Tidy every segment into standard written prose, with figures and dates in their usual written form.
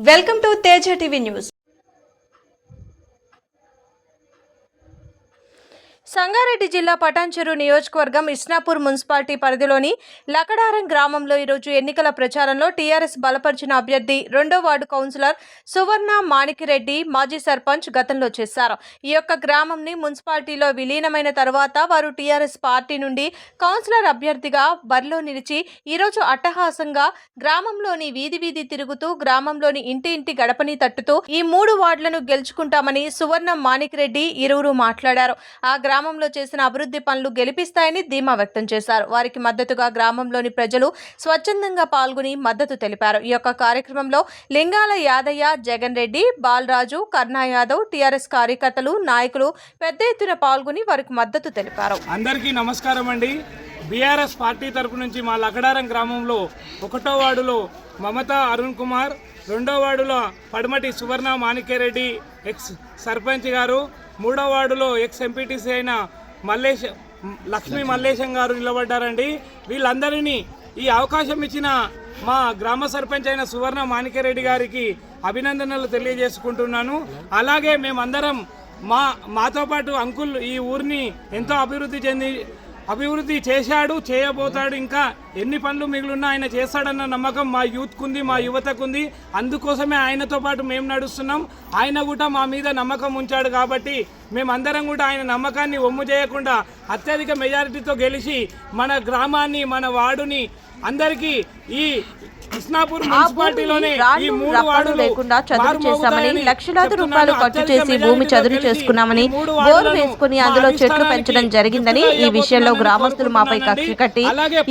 Welcome to Teja TV news. Sangareddy జిల్లా పటాన్చెరు నియోజకవర్గం Isnapur municipality పరిధిలోని లకడారం గ్రామంలో ఈరోజు ఎన్నికల ప్రచారంలో టీఆర్ఎస్ బలపరిచిన అభ్యర్థి 2వ వార్డు కౌన్సిలర్ సువర్ణ మాణిక్యరెడ్డి మాజీ సర్పంచ్ గతంలో చేశారు. ఈ యొక్క గ్రామంని మున్సిపాలిటీలో విలీనమైన తర్వాత వారు టీఆర్ఎస్ పార్టీ నుండి కౌన్సిలర్ అభ్యర్థిగా బరిలో నిలిచి ఈరోజు అట్టహాసంగా గ్రామంలోని వీధి తిరుగుతూ గ్రామంలోని ఇంటి గడపని తట్టుతూ ఈ 3 వార్డులను గెలుచుకుంటామని సువర్ణ మాణిక్యరెడ్డి ఇరువురు మాట్లాడారు. ఆ గ్రామంలో చేసిన అభివృద్ధి పనులు గెలిపిస్తాయని ధీమా వ్యక్తం చేశారు. వారికి మద్దతుగా గ్రామంలోని ప్రజలు స్వచ్ఛందంగా పాల్గొని మద్దతు తెలిపారు. ఈ యొక్క కార్యక్రమంలో లింగాల యాదయ్య, జగన్ రెడ్డి, బాలరాజు, కర్ణా యాదవ్, టీఆర్ఎస్ కార్యకర్తలు, నాయకులు పెద్ద ఎత్తున పాల్గొని వారికి మద్దతు తెలిపారు. అందరికీ నమస్కారం అండి. బీఆర్ఎస్ పార్టీ తరపు నుంచి మా లకడారం గ్రామంలో 1వ వార్డులో మమతా అరుణ్ కుమార్, 2వ వార్డులో పడమటి సువర్ణ మాణిక్యరెడ్డి ఎక్స్ సర్పంచ్ గారు, 3వ వార్డులో ఎక్స్ ఎంపీటీసీ అయిన లక్ష్మీ మల్లేశం గారు నిలబడ్డారండి. వీళ్ళందరినీ ఈ అవకాశం ఇచ్చిన మా గ్రామ సర్పంచ్ అయిన సువర్ణ మాణిక్యరెడ్డి గారికి అభినందనలు తెలియజేసుకుంటున్నాను. అలాగే మేమందరం మాతో పాటు అంకుల్ ఈ ఊరిని ఎంతో అభివృద్ధి చేశాడు, చేయబోతాడు. ఇంకా ఎన్ని పనులు మిగిలిన్నా ఆయన చేస్తాడన్న నమ్మకం మా యూత్కుంది, మా యువతకుంది. అందుకోసమే ఆయనతో పాటు మేము నడుస్తున్నాం. ఆయన కూడా మా మీద నమ్మకం ఉంచాడు కాబట్టి మేమందరం కూడా ఆయన నమ్మకాన్ని ఒమ్ము చేయకుండా అత్యధిక మెజారిటీతో గెలిచి మన గ్రామాన్ని, మన వార్డుని అందరికీ ఈ ఇస్నాపూర్ మున్సిపాలిటీలోనే ఈ 3 వార్డులు లేకుండా చదువు చేశామని, లక్షలాది రూపాయలు ఖర్చు చేసి భూమి చదువు చేసుకున్నామని, బోర్ వేసుకుని అందులో చెట్లు పెంచడం జరిగిందని, ఈ విషయంలో గ్రామస్తులు మాపై కక్ష కట్టి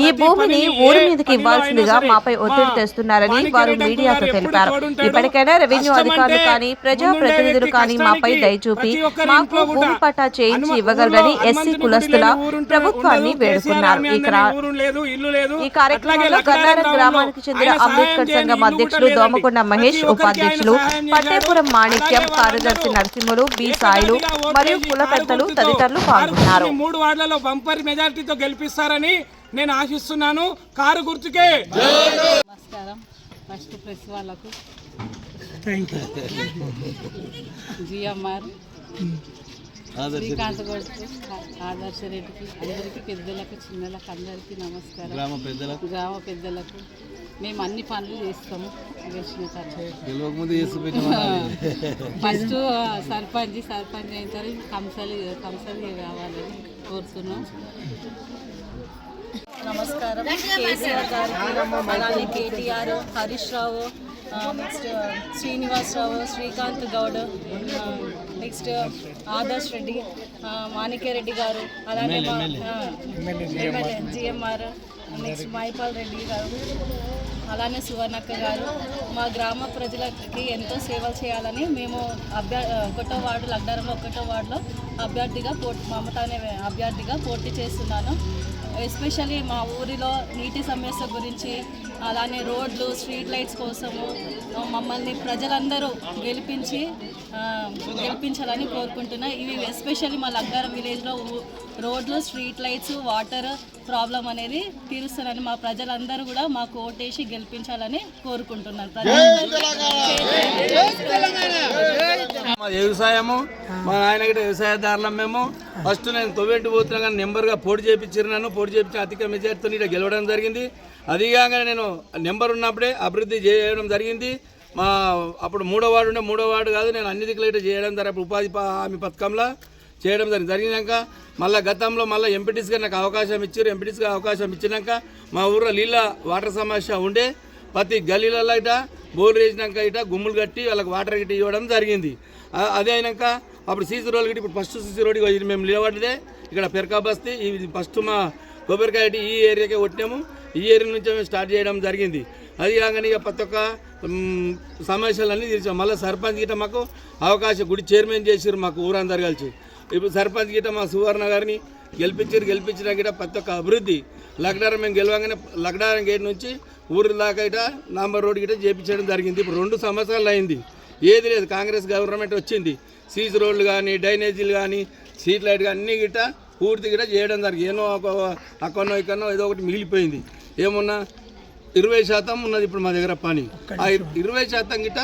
ఈ భూమిని ఊరి మీదకి ఇవ్వాల్సిందిగా మాపై ఒత్తిడి తెస్తున్నారని వారు మీడియాతో తెలిపారు. ఇప్పటికైనా రెవెన్యూ అధికారులు కానీ, ప్రజా ప్రతినిధులు కానీ మాపై దయచూపి మాకు భూమి పట్టా చేయించి ఇవ్వగలరని ఎస్సీ కులస్తుల ప్రభుత్వాన్ని వేడుకున్నారు. ఈ కార్యక్రమంలో గన్నారం గ్రామానికి చెందిన అంబేద్కర్ సంఘం అధ్యక్షులు దోమకొండ మహేష్, ఉపాధ్యక్షులు పట్టేపురం మాణిక్యం, కార్యదర్శి నరసింహులు, బి సాయిలు మరియు కుల పెద్దలు తదితరులు పాల్గొన్నారు. 3 వార్డులలో బంపర్ మెజారిటీతో గెలిపిస్తారని నేను ఆశిస్తున్నాను. కారు గుర్తుకే. నమస్కారం. ఫస్ట్ ప్రెస్ వాళ్ళకు జిఎంఆర్, శ్రీకాంత్ గౌడ్కు, ఆదర్శ రెడ్డికి, అందరికీ పెద్దలకు, చిన్నలకు అందరికీ నమస్కారం. గ్రామ పెద్దలకు మేము అన్ని పనులు చేస్తాము. గెలిచిన ఫస్ట్ సర్పంచ్ అయిన తర్వాత కంపల్సరీ కావాలని కోరుతున్నాం. నమస్కారం. కేసీఆర్ గారికి, అలానే కేటీఆర్, హరీష్ రావు, నెక్స్ట్ శ్రీనివాసరావు, శ్రీకాంత్ గౌడ్, నెక్స్ట్ ఆదర్శ్ రెడ్డి, మాణిక్యరెడ్డి గారు, అలానే MLA GMR, next Mypal Reddy గారు, అలానే సువర్ణక్క గారు మా గ్రామ ప్రజలకి ఎంతో సేవలు చేయాలని మేము 1వ వార్డు లగ్డారంలో 1వ వార్డులో మమతా అనే అభ్యర్థిగా పోటీ చేస్తున్నాను. ఎస్పెషల్లీ మా ఊరిలో నీటి సమస్య గురించి, అలానే రోడ్లు, స్ట్రీట్ లైట్స్ కోసము మమ్మల్ని ప్రజలందరూ గెలిపించాలని కోరుకుంటున్నా. ఇవి ఎస్పెషల్లీ మా లగ్డారం విలేజ్లో రోడ్లు, స్ట్రీట్ లైట్స్, వాటర్ ప్రాబ్లం అనేది తీరుస్తారని మా ప్రజలందరూ కూడా మాకు ఓటేసి గెలిపించాలని కోరుకుంటున్నాను. వ్యవసాయము మా నాయన గిట్ట వ్యవసాయదారులం. మేము ఫస్ట్ నేను తొవ్వెంటి పోతున్నా కానీ నెంబర్గా పోటీ చేయించి అధిక మెజార్టీతో ఇక్కడ గెలవడం జరిగింది. అది కాగానే నేను నెంబర్ ఉన్నప్పుడే అభివృద్ధి చేయడం జరిగింది. అప్పుడు 3వ వార్డు కాదు, నేను అన్ని దిక్కులు చేయడం జరిగింది. ఉపాధి హామీ పథకంలో చేయడం జరిగినాక మళ్ళీ గతంలో ఎంపీటీసీగా నాకు అవకాశం ఇచ్చారు. ఎంపీటీసీగా అవకాశం ఇచ్చినాక మా ఊర్లో వాటర్ సమస్య ఉండే ప్రతి గల్లీలలో ఇట బోర్లు వేసినాక గుమ్ములు కట్టి వాళ్ళకి వాటర్ గిట్టి ఇవ్వడం జరిగింది. అదే అయినాక అప్పుడు సీసీ రోడ్లు గిట్టి ఇప్పుడు ఫస్ట్ సీసీ రోడ్డు ఇది మేము నిలబడ్డదే ఇక్కడ పెరకా బస్తీ. ఇది ఫస్ట్ మా కొబ్బరికాయ ఈ ఏరియాకే కొట్టినాము. ఈ ఏరియా నుంచి మేము స్టార్ట్ చేయడం జరిగింది. అది కాగానే ఇక ప్రతి ఒక్క సమస్యలన్నీ తీర్చాం. మళ్ళీ సర్పంచ్ గిట్ట మాకు అవకాశం గుడి చైర్మన్ చేసారు మాకు ఊరందరు కలిసి. ఇప్పుడు సర్పంచ్ గిట్ట మా సువర్ణ గారిని గెలిపించిన గిట్ట ప్రతి ఒక్క అభివృద్ధి లగ్డారం మేము గెలవగానే లగ్డారం గేట్ నుంచి ఊరి దాకా ఇట నంబర్ రోడ్ గిట్ట చేయించడం జరిగింది. ఇప్పుడు 2 సంవత్సరాలు అయింది, ఏది లేదు. కాంగ్రెస్ గవర్నమెంట్ వచ్చింది. సీసీ రోడ్లు కానీ, డ్రైనేజీలు కానీ, స్ట్రీట్ లైట్ కానీ అన్నీ గిట్ట పూర్తి గిట్ట చేయడం జరిగింది. ఏమో అక్కడనో ఇక్కడనో ఏదో ఒకటి మిగిలిపోయింది. ఏమున్నా 20% ఉన్నది ఇప్పుడు మా దగ్గర పని. ఆ 20% గిట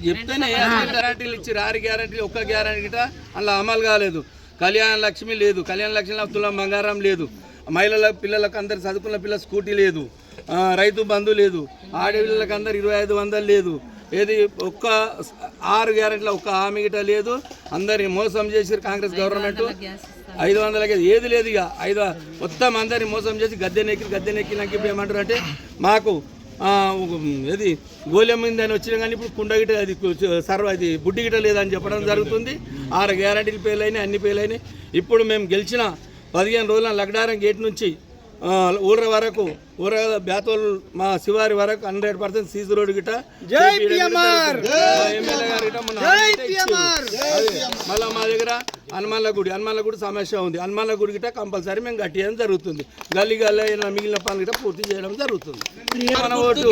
చెప్తేనే గ్యారంటీలు ఇచ్చారు. 6 గ్యారంటీలు, ఒక్క గ్యారంటీ గిట అలా అమలు కాలేదు. కళ్యాణ లక్ష్మి లేదు, కళ్యాణ లక్ష్మిలో తులం బంగారం లేదు, మహిళల పిల్లలకు అందరు చదువుకున్న పిల్లల స్కూటీ లేదు, రైతు బంధు లేదు, ఆడపిల్లలకు అందరు 2500 లేదు. ఏది ఒక్క 6 గ్యారెంటీలో ఒక్క హామీ గిట లేదు. అందరిని మోసం చేసి కాంగ్రెస్ గవర్నమెంట్ 500 ఏది లేదు. ఇక మొత్తం అందరిని మోసం చేసి గద్దెనెక్కినాక ఇప్పుడు ఏమంటారు అంటే మాకు ఏది గోళం మీద అని వచ్చినా కానీ ఇప్పుడు కుండ గిట అది అది బుడ్డి గిట లేదని చెప్పడం జరుగుతుంది. 6 గ్యారెంటీలు పేర్లైనాయి, అన్ని పేర్లైనాయి. ఇప్పుడు మేము గెలిచిన 15 రోజుల లగడారం గేట్ నుంచి ఊర వరకు బ్యాతోల్ మా శివారి వరకు 100% సీజు రోడ్ గిట ఎమ్మెల్యే గారు గిట మళ్ళీ మా దగ్గర హనుమాన్ల గుడి సమస్య ఉంది. హనుమాన్ల గుడి గిట కంపల్సరీ మేము కట్టేయడం జరుగుతుంది. గల్లీ మిగిలిన పనులు గిట పూర్తి చేయడం జరుగుతుంది. మన ఓటు